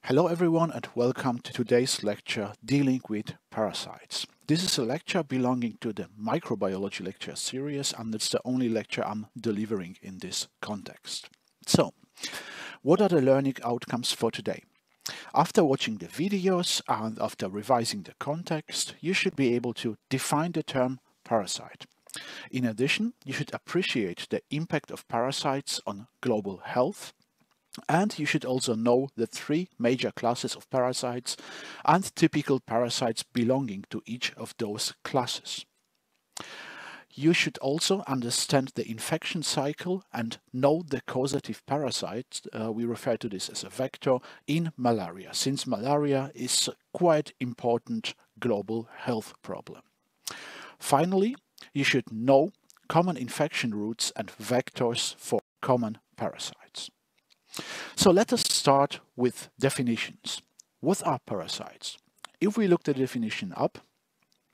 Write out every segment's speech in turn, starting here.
Hello everyone and welcome to today's lecture dealing with parasites. This is a lecture belonging to the microbiology lecture series, and it's the only lecture I'm delivering in this context. So, what are the learning outcomes for today? After watching the videos and after revising the context, you should be able to define the term parasite. In addition, you should appreciate the impact of parasites on global health. And you should also know the three major classes of parasites and typical parasites belonging to each of those classes. You should also understand the infection cycle and know the causative parasite. We refer to this as a vector in malaria, since malaria is a quite important global health problem. Finally, you should know common infection routes and vectors for common parasites. So let us start with definitions. What are parasites? If we look the definition up,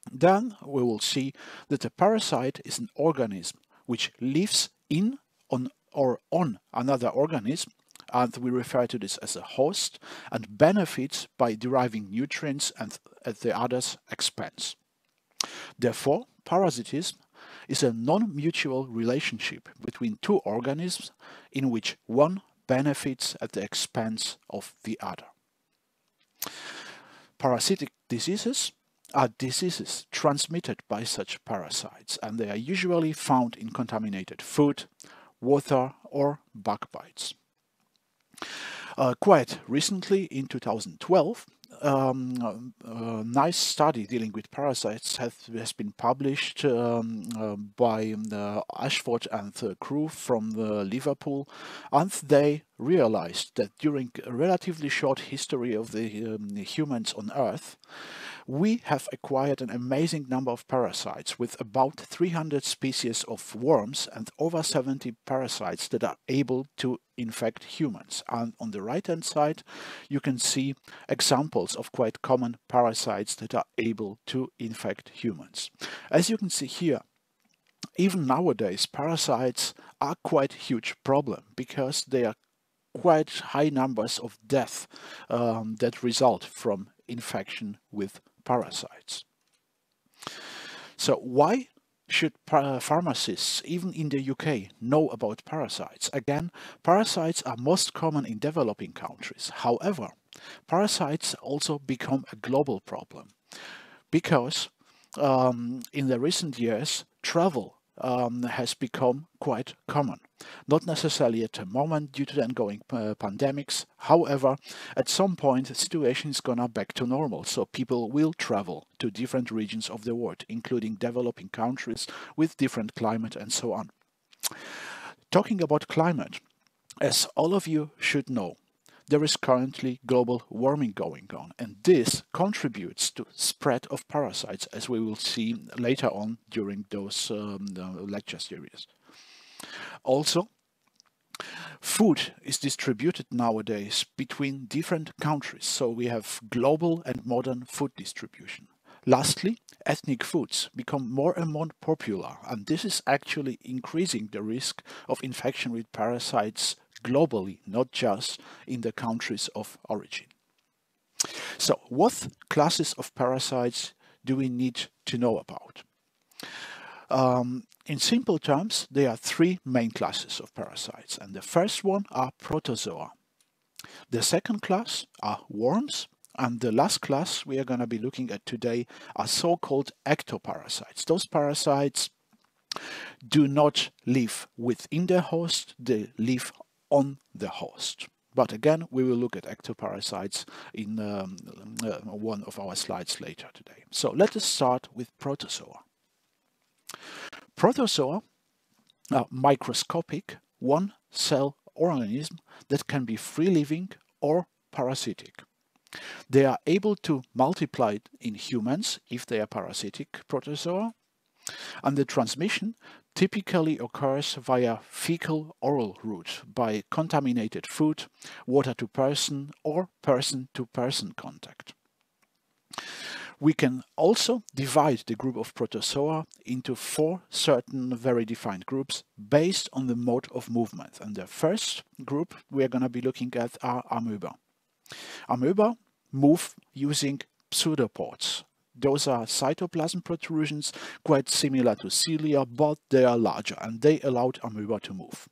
then we will see that a parasite is an organism which lives in or on another organism, and we refer to this as a host, and benefits by deriving nutrients and at the other's expense. Therefore, parasitism is a non-mutual relationship between two organisms in which one benefits at the expense of the other. Parasitic diseases are diseases transmitted by such parasites, and they are usually found in contaminated food, water, or bug bites. Quite recently, in 2012, a nice study dealing with parasites has been published by Ashford and crew from Liverpool, and they realized that during a relatively short history of the humans on Earth, we have acquired an amazing number of parasites with about 300 species of worms and over 70 parasites that are able to infect humans. And on the right hand side you can see examples of quite common parasites that are able to infect humans. As you can see here, even nowadays parasites are quite a huge problem because they are quite high numbers of death that result from infection with parasites. So why should pharmacists, even in the UK, know about parasites? Again, parasites are most common in developing countries. However, parasites also become a global problem because in the recent years, travel has become quite common. Not necessarily at the moment due to the ongoing pandemics. However, at some point the situation is gonna back to normal, so people will travel to different regions of the world, including developing countries with different climate and so on. Talking about climate, as all of you should know, there is currently global warming going on, and this contributes to spread of parasites, as we will see later on during those lecture series. Also, food is distributed nowadays between different countries, so we have global and modern food distribution. Lastly, ethnic foods become more and more popular, and this is actually increasing the risk of infection with parasites globally, not just in the countries of origin. So, what classes of parasites do we need to know about? In simple terms, there are three main classes of parasites, and the first one are protozoa. The second class are worms, and the last class we are going to be looking at today are so-called ectoparasites. Those parasites do not live within the host, they live on the host. But again, we will look at ectoparasites in one of our slides later today. So let us start with protozoa. Protozoa are microscopic, one-cell organisms that can be free-living or parasitic. They are able to multiply in humans if they are parasitic protozoa, and the transmission typically occurs via fecal-oral route by contaminated food, water-to-person, or person-to-person contact. We can also divide the group of protozoa into four certain very defined groups based on the mode of movement. And the first group we are going to be looking at are amoeba. Amoeba move using pseudopods. Those are cytoplasm protrusions, quite similar to cilia, but they are larger and they allowed amoeba to move.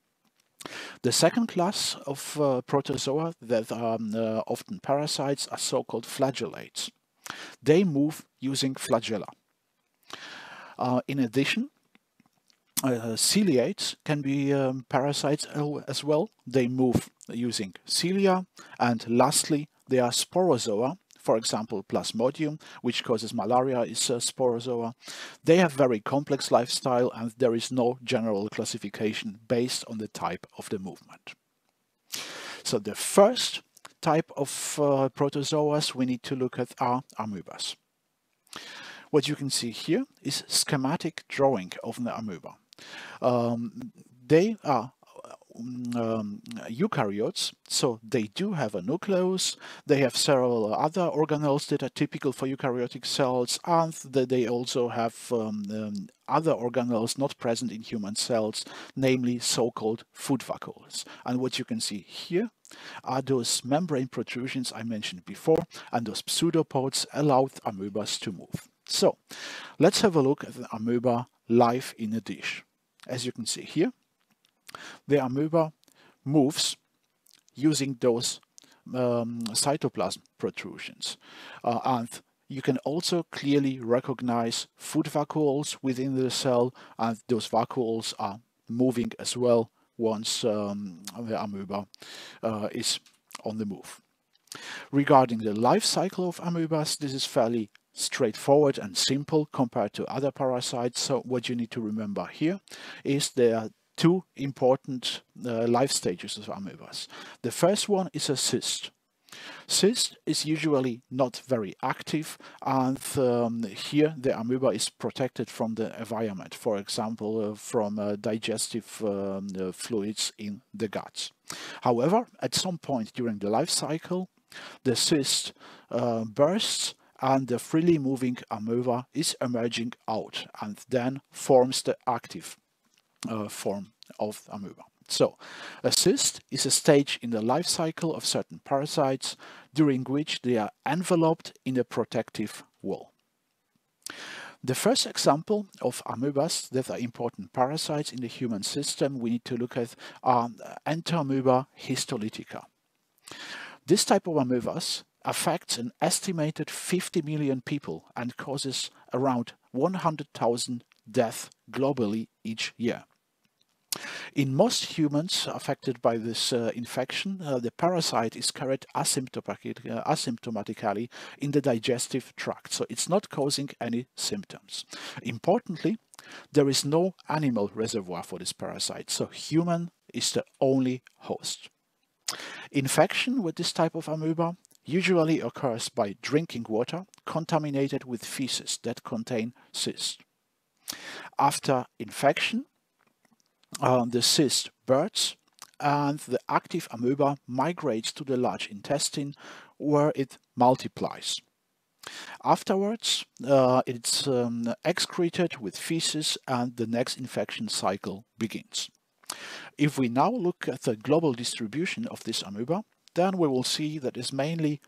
The second class of protozoa that are often parasites are so-called flagellates. They move using flagella. In addition, ciliates can be parasites as well. They move using cilia. And lastly, they are sporozoa. For example, Plasmodium, which causes malaria, is a sporozoa. They have very complex lifestyle and there is no general classification based on the type of the movement. So the first type of protozoas we need to look at are amoebas. What you can see here is schematic drawing of an amoeba. They are eukaryotes, so they do have a nucleus, they have several other organelles that are typical for eukaryotic cells, and they also have other organelles not present in human cells, namely so-called food vacuoles. And what you can see here are those membrane protrusions I mentioned before, and those pseudopods allowed amoebas to move. So let's have a look at the amoeba live in a dish. As you can see here, the amoeba moves using those cytoplasm protrusions. And you can also clearly recognize food vacuoles within the cell, and those vacuoles are moving as well once the amoeba is on the move. Regarding the life cycle of amoebas, this is fairly straightforward and simple compared to other parasites. So what you need to remember here is there are two important life stages of amoebas. The first one is a cyst. Cyst is usually not very active, and here the amoeba is protected from the environment, for example from digestive fluids in the gut. However, at some point during the life cycle, the cyst bursts and the freely moving amoeba is emerging out and then forms the active form of amoeba. So, a cyst is a stage in the life cycle of certain parasites during which they are enveloped in a protective wall. The first example of amoebas that are important parasites in the human system we need to look at are Entamoeba histolytica. This type of amoebas affects an estimated 50 million people and causes around 100,000 deaths globally each year. In most humans affected by this infection, the parasite is carried asymptomatically in the digestive tract, so it's not causing any symptoms. Importantly, there is no animal reservoir for this parasite, so human is the only host. Infection with this type of amoeba usually occurs by drinking water contaminated with feces that contain cyst. After infection, the cyst bursts and the active amoeba migrates to the large intestine where it multiplies. Afterwards, it's excreted with feces and the next infection cycle begins. If we now look at the global distribution of this amoeba, then we will see that it's mainly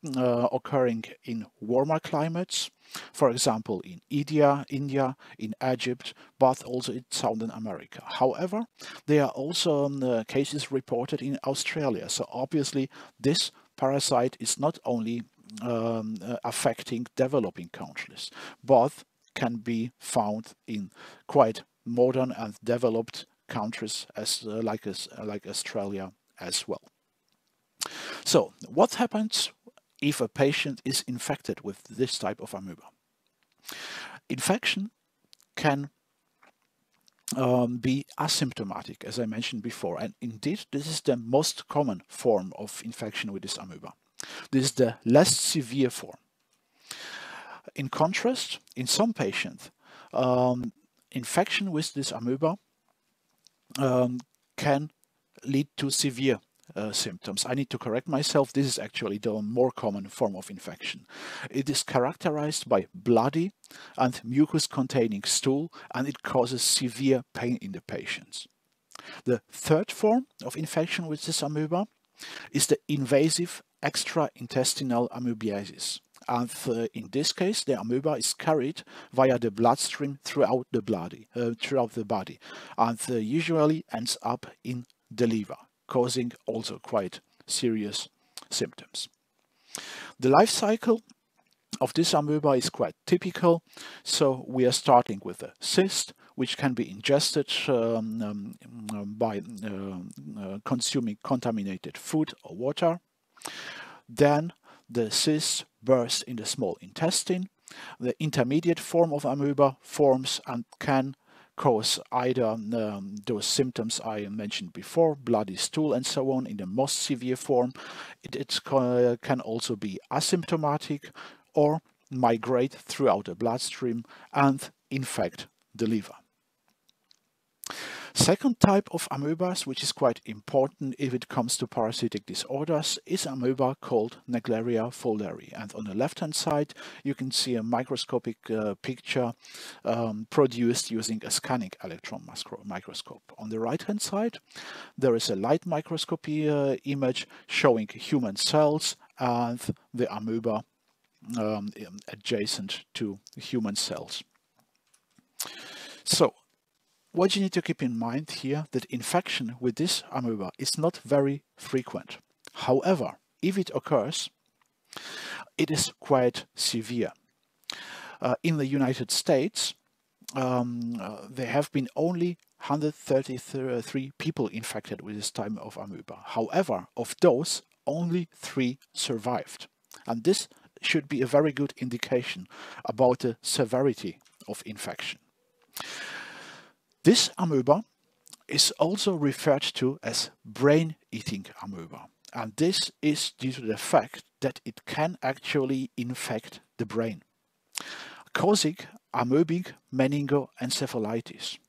occurring in warmer climates, for example in India, in Egypt, but also in Southern America. However, there are also cases reported in Australia, so obviously this parasite is not only affecting developing countries, but can be found in quite modern and developed countries like Australia as well. So, what happens if a patient is infected with this type of amoeba? Infection can be asymptomatic, as I mentioned before, and indeed this is the most common form of infection with this amoeba. This is the less severe form. In contrast, in some patients, infection with this amoeba can lead to severe symptoms. I need to correct myself. This is actually the more common form of infection. It is characterized by bloody and mucus-containing stool, and it causes severe pain in the patients. The third form of infection with this amoeba is the invasive extraintestinal amoebiasis. And in this case, the amoeba is carried via the bloodstream throughout the body, and usually ends up in the liver, causing also quite serious symptoms. The life cycle of this amoeba is quite typical. So we are starting with a cyst, which can be ingested by consuming contaminated food or water. Then the cyst bursts in the small intestine. The intermediate form of amoeba forms and can cause either those symptoms I mentioned before, bloody stool and so on. In the most severe form, it can also be asymptomatic or migrate throughout the bloodstream and infect the liver. Second type of amoebas, which is quite important if it comes to parasitic disorders, is amoeba called Naegleria fowleri. And on the left-hand side, you can see a microscopic picture produced using a scanning electron microscope. On the right-hand side, there is a light microscopy image showing human cells and the amoeba adjacent to human cells. So, what you need to keep in mind here that infection with this amoeba is not very frequent. However, if it occurs, it is quite severe. In the United States, there have been only 133 people infected with this type of amoeba. However, of those, only 3 survived. And this should be a very good indication about the severity of infection. This amoeba is also referred to as brain-eating amoeba, and this is due to the fact that it can actually infect the brain, causing amoebic meningoencephalitis.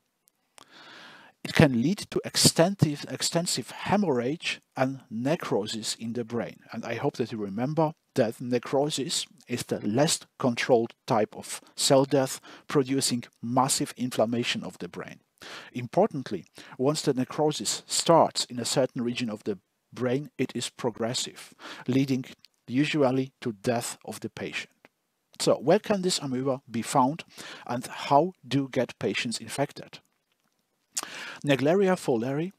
It can lead to extensive hemorrhage and necrosis in the brain, and I hope that you remember that necrosis is the less controlled type of cell death, producing massive inflammation of the brain. Importantly, once the necrosis starts in a certain region of the brain, it is progressive, leading usually to death of the patient. So, where can this amoeba be found and how do get patients infected? Naegleria fowleri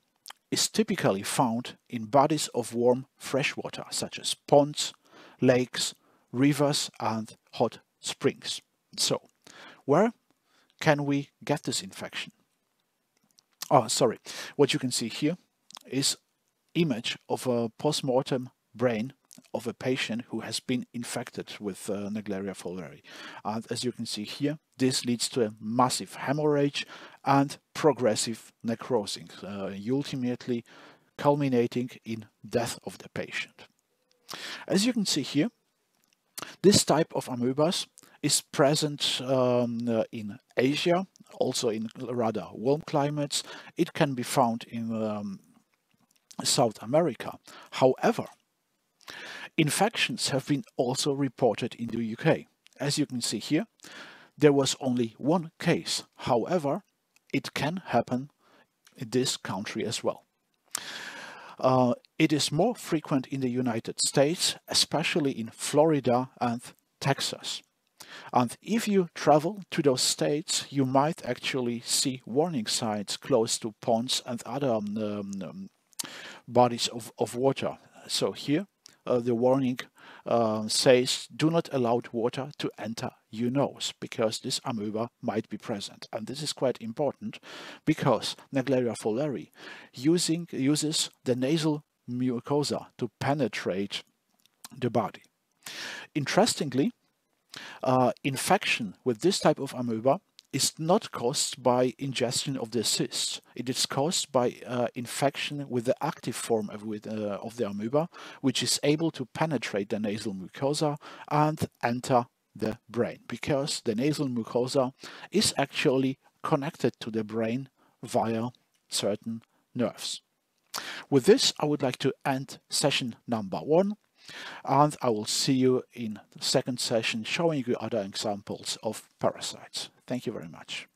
is typically found in bodies of warm freshwater, such as ponds, lakes, rivers, and hot springs. So, where can we get this infection? What you can see here is image of a post-mortem brain of a patient who has been infected with Naegleria fowleri. And as you can see here, this leads to a massive hemorrhage and progressive necrosis, ultimately culminating in death of the patient. As you can see here, this type of amoebas is present in Asia, also in rather warm climates. It can be found in South America. However, infections have been also reported in the UK. As you can see here, there was only 1 case. However, it can happen in this country as well. It is more frequent in the United States, especially in Florida and Texas. And if you travel to those states, you might actually see warning signs close to ponds and other bodies of water. So here the warning says do not allow water to enter your nose because this amoeba might be present. And this is quite important because Naegleria fowleri uses the nasal mucosa to penetrate the body. Interestingly, infection with this type of amoeba is not caused by ingestion of the cyst. It is caused by infection with the active form of the amoeba, which is able to penetrate the nasal mucosa and enter the brain, because the nasal mucosa is actually connected to the brain via certain nerves. With this, I would like to end session number 1. And I will see you in the second session showing you other examples of parasites. Thank you very much.